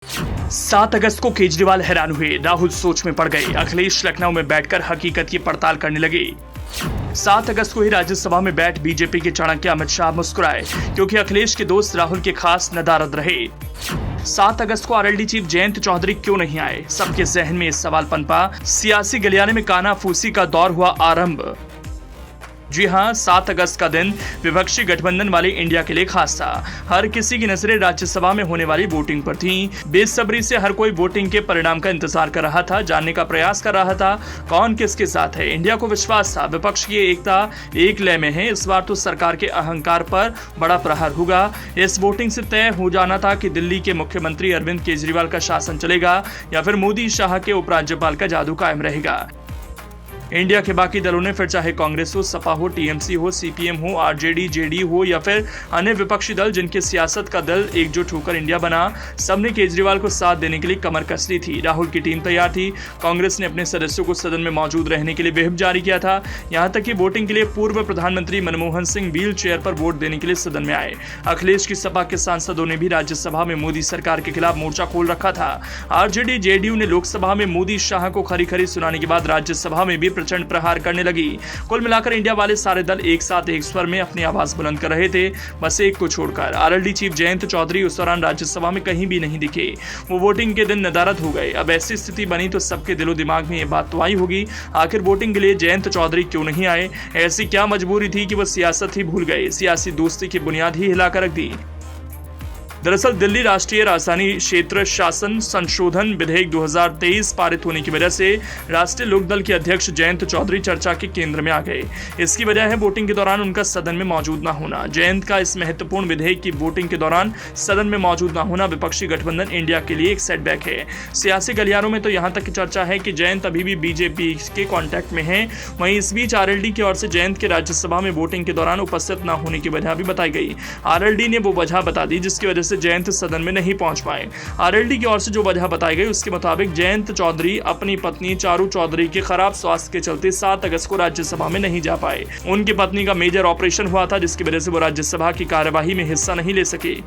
7 अगस्त को केजरीवाल हैरान हुए, राहुल सोच में पड़ गए, अखिलेश लखनऊ में बैठकर हकीकत की पड़ताल करने लगे। 7 अगस्त को ही राज्यसभा में बैठ बीजेपी के चाणक्य अमित शाह मुस्कुराए, क्योंकि अखिलेश के दोस्त राहुल के खास नदारद रहे। 7 अगस्त को आरएलडी चीफ जयंत चौधरी क्यों नहीं आए? सबके जहन में इस सवाल पनपा। सियासी गलियारे में कानाफूसी का दौर हुआ आरंभ। जी हां, 7 अगस्त का दिन विपक्षी गठबंधन वाले इंडिया के लिए खास था। हर किसी की नजरें राज्यसभा में होने वाली वोटिंग पर थीं। बेसब्री से हर कोई वोटिंग के परिणाम का इंतजार कर रहा था, जानने का प्रयास कर रहा था कौन किसके साथ है। इंडिया को विश्वास था विपक्ष की एकता एक लय में है। इस बार तो सरकार के अहंकार पर बड़ा प्रहार होगा। इस वोटिंग से तय हो जाना था कि दिल्ली के मुख्यमंत्री अरविंद केजरीवाल का शासन चलेगा या फिर मोदी शाह के उपराज्यपाल का जादू कायम रहेगा। इंडिया के बाकी दलों ने, फिर चाहे कांग्रेस हो, सपा हो, टीएमसी हो, सीपीएम हो, आरजेडी, जेडी हो या फिर अन्य विपक्षी दल जिनके सियासत का दल एकजुट होकर इंडिया बना, सबने केजरीवाल को साथ देने के लिए कमर कस ली थी। राहुल की टीम तैयार थी। कांग्रेस ने अपने सदस्यों को सदन में मौजूद रहने के लिए व्हिप जारी किया था। यहां तक कि वोटिंग के लिए पूर्व प्रधानमंत्री मनमोहन सिंह व्हील चेयर पर वोट देने के लिए सदन में आए। अखिलेश की सपा के सांसदों ने भी राज्यसभा में मोदी सरकार के खिलाफ मोर्चा खोल रखा था। आरजेडी, जेडीयू ने लोकसभा में मोदी शाह को खरी खरी सुनाने के बाद राज्यसभा में भी प्रचंड प्रहार करने लगी। कुल मिलाकर इंडिया वाले सारे दल एक साथ एक स्वर में अपनी आवाज बुलंद कर रहे थे, बस एक को छोड़कर। आरएलडी चीफ जयंत चौधरी उस दौरान राज्यसभा में कहीं भी नहीं दिखे। वो वोटिंग के दिन नदारद हो गए। अब ऐसी स्थिति बनी तो सबके दिलो दिमाग में ये बात तो आई होगी, आखिर वोटिंग के लिए जयंत चौधरी क्यों नहीं आए? ऐसी क्या मजबूरी थी कि वो सियासत ही भूल गए, सियासी दोस्ती की बुनियाद ही हिलाकर रख दी? दरअसल दिल्ली राष्ट्रीय राजधानी क्षेत्र शासन संशोधन विधेयक 2023 पारित होने की वजह से राष्ट्रीय लोकदल के अध्यक्ष जयंत चौधरी चर्चा के केंद्र में आ गए। इसकी वजह है वोटिंग के दौरान उनका सदन में मौजूद न होना। जयंत का इस महत्वपूर्ण विधेयक की वोटिंग के दौरान सदन में मौजूद न होना विपक्षी गठबंधन इंडिया के लिए एक सेटबैक है। सियासी गलियारों में तो यहाँ तक की चर्चा है कि जयंत अभी भी बीजेपी के कॉन्टैक्ट में है। वहीं इस बीच आरएलडी की ओर से जयंत के राज्यसभा में वोटिंग के दौरान उपस्थित न होने की वजह भी बताई गई। आरएलडी ने वो वजह बता दी जिसकी वजह से जयंत सदन में नहीं पहुंच पाए। आरएलडी की ओर से जो वजह बताई गई उसके मुताबिक जयंत चौधरी अपनी पत्नी चारू चौधरी के खराब स्वास्थ्य के चलते 7 अगस्त को राज्यसभा में नहीं जा पाए। उनकी पत्नी का मेजर ऑपरेशन हुआ था जिसकी वजह से वो राज्यसभा की कार्यवाही में हिस्सा नहीं ले सके।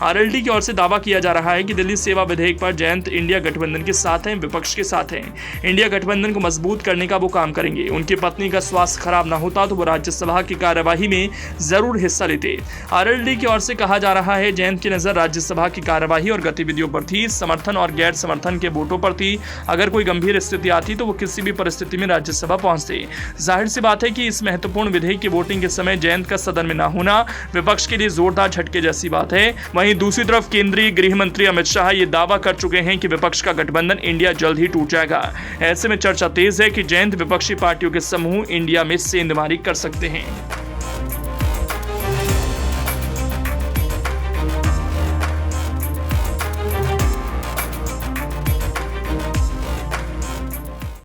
आरएलडी की ओर से दावा किया जा रहा है कि दिल्ली सेवा विधेयक पर जयंत इंडिया गठबंधन के साथ हैं, विपक्ष के साथ हैं। इंडिया गठबंधन को मजबूत करने का वो काम करेंगे। उनकी पत्नी का स्वास्थ्य खराब ना होता तो वो राज्यसभा की कार्यवाही में जरूर हिस्सा लेते। आरएलडी की ओर से कहा जा रहा है जयंत की नजर राज्यसभा की कार्यवाही और गतिविधियों पर थी, समर्थन और गैर समर्थन के वोटों पर थी। अगर कोई गंभीर स्थिति आती तो वो किसी भी परिस्थिति में राज्यसभा पहुंचते। जाहिर सी बात है कि इस महत्वपूर्ण विधेयक की वोटिंग के समय जयंत का सदन में न होना विपक्ष के लिए जोरदार झटके जैसी बात है। वहीं दूसरी तरफ केंद्रीय गृह मंत्री अमित शाह ये दावा कर चुके हैं कि विपक्ष का गठबंधन इंडिया जल्द ही टूट जाएगा। ऐसे में चर्चा तेज है कि जयंत विपक्षी पार्टियों के समूह इंडिया में सेंधमारी कर सकते हैं।